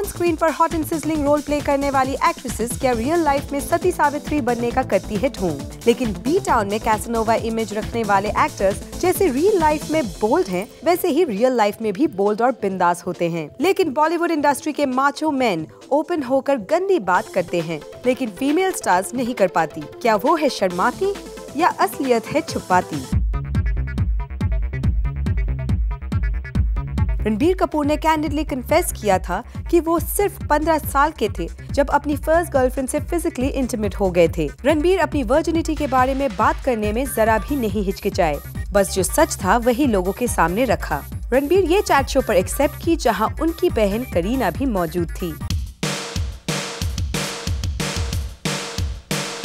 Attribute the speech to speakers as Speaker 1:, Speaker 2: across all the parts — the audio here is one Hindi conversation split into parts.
Speaker 1: स्क्रीन पर hot and sizzling role play करने वाली एक्ट्रेसेस क्या रियल लाइफ में सती सावित्री बनने का करती है ढोंग, लेकिन बी टाउन में कैसानोवा इमेज रखने वाले एक्टर्स जैसे रियल लाइफ में बोल्ड हैं, वैसे ही रियल लाइफ में भी बोल्ड और बिंदास होते हैं। लेकिन बॉलीवुड इंडस्ट्री के माचो मैन ओपन होकर गंदी बात करते हैं, लेकिन फीमेल स्टार्स नहीं कर पाती। क्या वो है शर्माती या असलियत है छुपाती? रणबीर कपूर ने कैंडिडली कन्फेस किया था कि वो सिर्फ 15 साल के थे जब अपनी फर्स्ट गर्लफ्रेंड से फिजिकली इंटीमेट हो गए थे। रणबीर अपनी वर्जिनिटी के बारे में बात करने में जरा भी नहीं हिचकिचाए, बस जो सच था वही लोगों के सामने रखा। रणबीर ये चैट शो पर एक्सेप्ट की जहां उनकी बहन करीना भी मौजूद थी।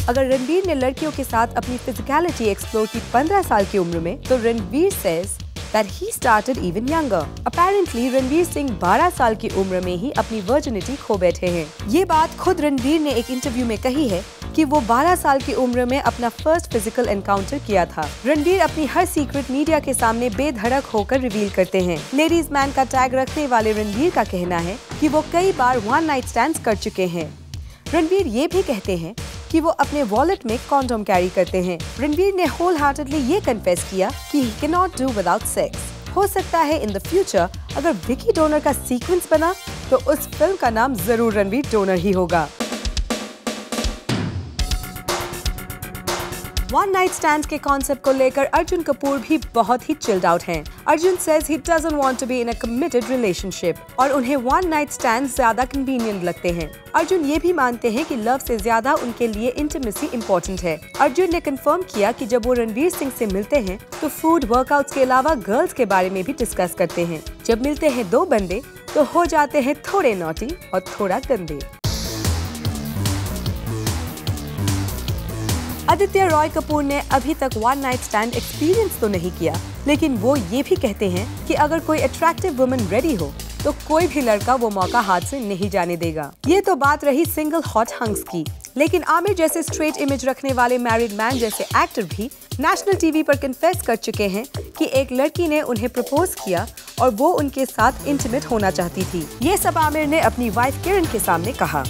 Speaker 1: अगर रणबीर ने लड़कियों के साथ अपनी फिजिकलिटी एक्सप्लोर की 15 साल की उम्र में, तो Ranbir says that he started even younger. Apparently, Ranbir Singh 12 साल की उम्र में ही अपनी वर्जिनिटी खो बैठे हैं। ये बात खुद रणबीर ने एक इंटरव्यू में कही है कि वो 12 साल की उम्र में अपना फर्स्ट फिजिकल एनकाउंटर किया था। रणबीर अपनी हर सीक्रेट मीडिया के सामने बेधड़क होकर रिवील करते हैं। लेडीज मैन का टैग रखने वाले रणबीर का कहना है कि वो कई बार वन नाइट स्टैंड्स कर चुके हैं। रणबीर ये भी कहते हैं कि वो अपने वॉलेट में कॉन्डोम कैरी करते हैं। रणबीर ने होल हार्टेडली ये कन्फेस किया कि he can not do without sex. हो सकता है इन द फ्यूचर अगर विकी डोनर का सीक्वेंस बना तो उस फिल्म का नाम जरूर रणबीर डोनर ही होगा। वन नाइट स्टैंड के कॉन्सेप्ट को लेकर अर्जुन कपूर भी बहुत ही चिल्ड आउट हैं। Arjun says he doesn't want to be in a committed relationship और उन्हें वन नाइट स्टैंड ज्यादा कन्वीनियंट लगते हैं। अर्जुन ये भी मानते हैं कि लव से ज्यादा उनके लिए इंटीमेसी इम्पोर्टेंट है। अर्जुन ने कंफर्म किया कि जब वो रणबीर सिंह से मिलते हैं तो फूड, वर्कआउट्स के अलावा गर्ल्स के बारे में भी डिस्कस करते हैं। जब मिलते हैं दो बंदे तो हो जाते हैं थोड़े नॉटी और थोड़ा गंदे। आदित्य रॉय कपूर ने अभी तक वन नाइट स्टैंड एक्सपीरियंस तो नहीं किया, लेकिन वो ये भी कहते हैं कि अगर कोई अट्रैक्टिव वुमन रेडी हो तो कोई भी लड़का वो मौका हाथ से नहीं जाने देगा। ये तो बात रही सिंगल हॉट हंग्स की, लेकिन आमिर जैसे स्ट्रेट इमेज रखने वाले मैरिड मैन जैसे एक्टर भी नेशनल टीवी पर कन्फेस कर चुके हैं कि एक लड़की ने उन्हें प्रपोज किया और वो उनके साथ इंटीमेट होना चाहती थी। ये सब आमिर ने अपनी वाइफ किरण के सामने कहा।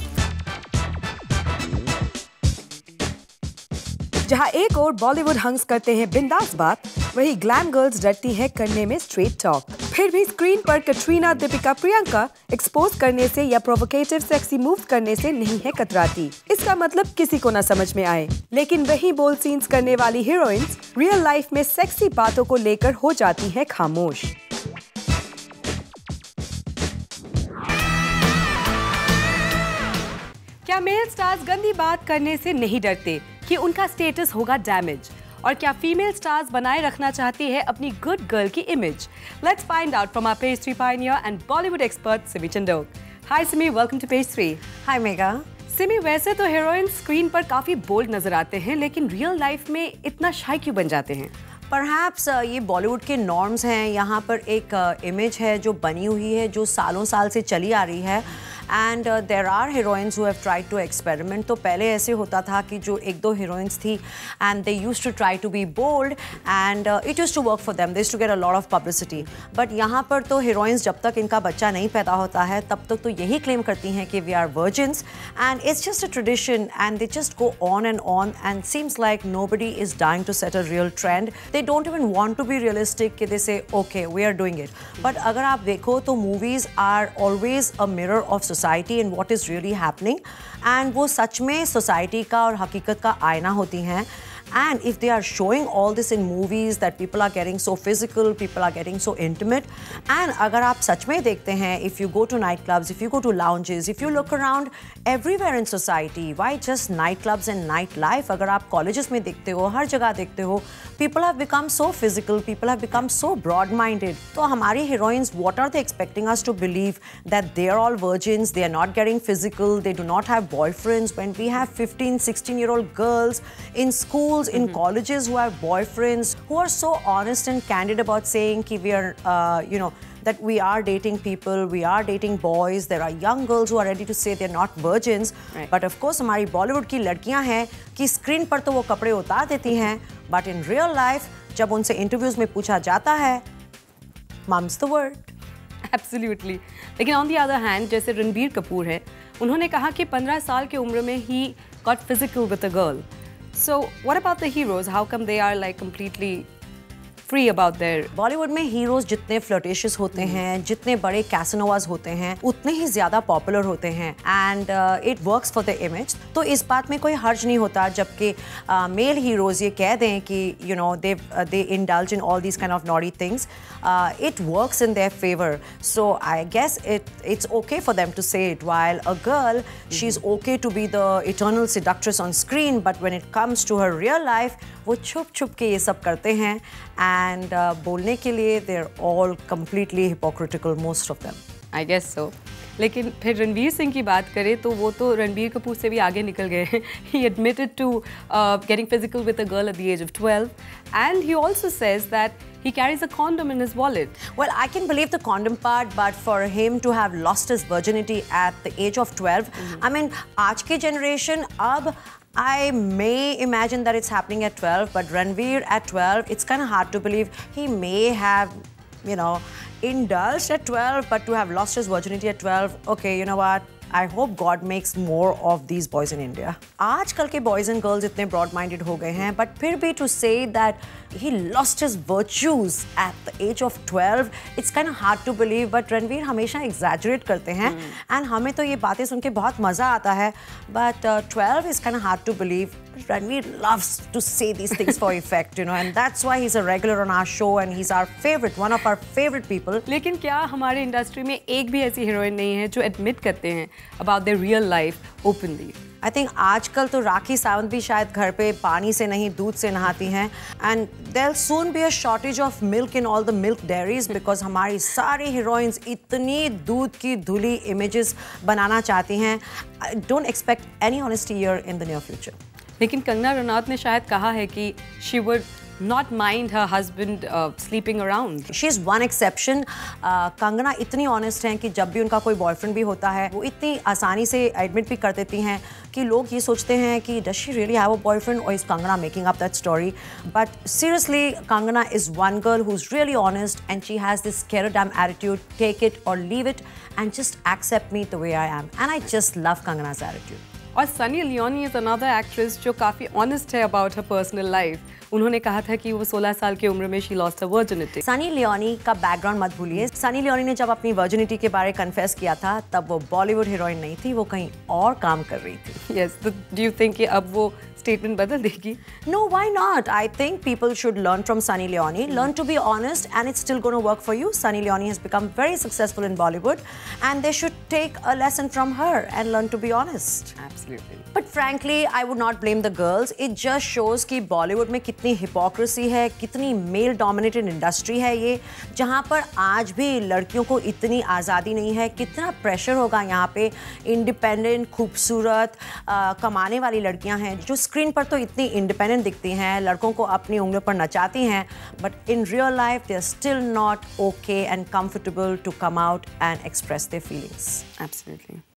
Speaker 1: जहां एक और बॉलीवुड हंग्स करते हैं बिंदास बात, वही ग्लैम गर्ल्स डरती हैं करने में स्ट्रेट टॉक। फिर भी स्क्रीन पर कटरीना, दीपिका, प्रियंका एक्सपोज करने से या प्रोवोकेटिव सेक्सी मूव्स करने से नहीं है कतराती। इसका मतलब किसी को ना समझ में आए, लेकिन वही बोल्ड सीन्स करने वाली हीरोइंस रियल लाइफ में सेक्सी बातों को लेकर हो जाती हैं खामोश। क्या मेल स्टार्स गंदी बात करने से नहीं डरते कि उनका स्टेटस होगा डैमेज? और क्या फीमेल स्टार्स बनाए रखना चाहती है अपनी गुड गर्ल की image? Let's find out from our page 3 pioneer and Bollywood expert Simi Chandok. Hi Simi, welcome to page 3।
Speaker 2: Hi Mega.
Speaker 1: Simi, वैसे तो हीरोइन स्क्रीन पर काफी बोल्ड नजर आते हैं, लेकिन रियल लाइफ में इतना शाई क्यों बन जाते हैं?
Speaker 2: परहैप्स ये बॉलीवुड के नॉर्म्स हैं। यहाँ पर एक इमेज है जो बनी हुई है, जो सालों साल से चली आ रही है। And there are heroines who have tried to experiment. तो पहले ऐसे होता था कि जो एक दो हीरोइंस थी and they used to try to be bold and it used to work for them, they used to get a lot of publicity. But यहाँ पर तो हीरोइंस जब तक इनका बच्चा नहीं पैदा होता है तब तक तो यही क्लेम करती हैं कि we are virgins and it's just a tradition and they just go on and seems like nobody is dying to set a real trend. They don't even want to be realistic कि they say okay we are doing it. But अगर आप देखो तो movies are always a mirror of society and what is really happening, and वो सच में सोसाइटी का और हकीकत का आईना होती हैं। And if they are showing all this in movies that people are getting so physical, people are getting so intimate, and अगर आप सच में देखते हैं, if you go to nightclubs, if you go to lounges, if you look around everywhere in society, why just nightclubs and nightlife? अगर आप colleges में देखते हो, हर जगह देखते हो, people have become so physical, people have become so broad-minded. तो हमारी heroines, what are they expecting us to believe? That they are all virgins, they are not getting physical, they do not have boyfriends. When we have 15, 16-year-old girls in schools, in colleges who have boyfriends, who are so honest and candid about saying कि we are, that we are dating people, we are dating boys. There are young girls who are ready to say they're not virgins. Right. But of course, हमारी बॉलीवुड की लड़कियां हैं कि स्क्रीन पर तो वो कपड़े उतार देती हैं, but in real life, जब उनसे इंटरव्यूज में पूछा जाता है, mum's the word.
Speaker 1: एब्सोल्युटली। लेकिन ऑन द अदर हैंड जैसे रणबीर कपूर है, उन्होंने कहा कि 15 साल की उम्र में ही got physical with a girl. So what about the heroes? How come they are like completely free about their?
Speaker 2: Bollywood में हीरोज जितने फ्लर्टेशियस होते हैं, जितने बड़े कैसनोवाज होते हैं, उतने ही ज्यादा पॉपुलर होते हैं and it works for the image. तो इस बात में कोई हर्ज नहीं होता जबकि मेल हीरोज ये कह दें कि you know they indulge in all these kind of naughty things, it works in their favour. So I guess it's okay for them to say it, while a girl, she's okay to be the eternal seductress on screen, but when it comes to her real life, वो छुप छुप के ये सब करते हैं and बोलने के लिए they're all completely hypocritical, most of them.
Speaker 1: I guess so. लेकिन फिर रणवीर सिंह की बात करें तो वो तो रणबीर कपूर से भी आगे निकल गए हैं. He admitted to getting physical with a girl at the age of 12, and he also says that he carries a condom in his wallet.
Speaker 2: Well, I can believe the condom part, but for him to have lost his virginity at the age of 12, I mean, आज की generation अब I may imagine that it's happening at 12, but Ranveer at 12, it's kind of hard to believe. He may have, you know, indulged at 12, but to have lost his virginity at 12, okay, you know what? I hope God makes more of these boys in India. आजकल के boys and girls इतने broad-minded हो गए हैं, but फिर भी to say that he lost his virtues at the age of 12, it's kind of hard to believe. But Ranveer हमेशा exaggerate करते हैं, and हमें तो ये बातें सुन के बहुत मजा आता है. But 12 is kind of hard to believe. Ranveer loves to say these things for effect, you know, and that's why he's a regular on our show and he's our favorite, one of our favorite people.
Speaker 1: लेकिन क्या हमारे इंडस्ट्री में एक भी ऐसी हीरोइन नहीं है जो एडमिट करते हैं about their real life openly?
Speaker 2: I think आजकल तो राखी सावंत भी शायद घर पे पानी से नहीं दूध से नहाती हैं, and there'll soon be a shortage of milk in all the milk dairies because हमारी सारी हीरोइंस इतनी दूध की धुली images बनाना चाहती हैं. I don't expect any honesty here in the near future.
Speaker 1: लेकिन कंगना रनौत ने शायद कहा है कि she would not mind her husband sleeping around.
Speaker 2: She's one exception. Kangana इतनी honest हैं कि जब भी उनका कोई बॉयफ्रेंड भी होता है वो इतनी आसानी से एडमिट भी कर देती हैं कि लोग ये सोचते हैं कि does she really have a boyfriend or is Kangana making up that story? But seriously, Kangana is one girl who's really honest and she has this scare-a-damn attitude, take it or leave it and just accept me the way I am. And I just love Kangana's attitude.
Speaker 1: और Sunny Leone is another actress जो काफ़ी ऑनेस्ट है अबाउट हर पर्सनल लाइफ. उन्होंने कहा था कि वो 16 साल की उम्र में she lost her virginity.
Speaker 2: Sunny Leone का बैकग्राउंड मत भूलिए. सनी लियोनी ने जब अपनी वर्जिनिटी के बारे कन्फेस किया था तब वो बॉलीवुड हीरोइन नहीं थी, वो कहीं और काम कर रही थी.
Speaker 1: यस, डू यू थिंक कि अब वो statement बदल देगी?
Speaker 2: No, why not? I think people should learn from Sunny Leone, learn to be honest, and it's still going to work for you. Sunny Leone has become very successful in Bollywood, and they should take a lesson from her and learn to be honest.
Speaker 1: Absolutely.
Speaker 2: But frankly, I would not blame the girls. It just shows कि Bollywood में कितनी hypocrisy है, कितनी male-dominated industry है ये, जहाँ पर आज भी लड़कियों को इतनी आज़ादी नहीं है. कितना pressure होगा यहाँ पे. Independent, खूबसूरत, कमाने वाली लड़कियाँ हैं जो स्क्रीन पर तो इतनी इंडिपेंडेंट दिखती हैं, लड़कों को अपनी उंगलियों पर नचाती हैं, but in real life they are still not okay and comfortable to come out and express their feelings.
Speaker 1: Absolutely.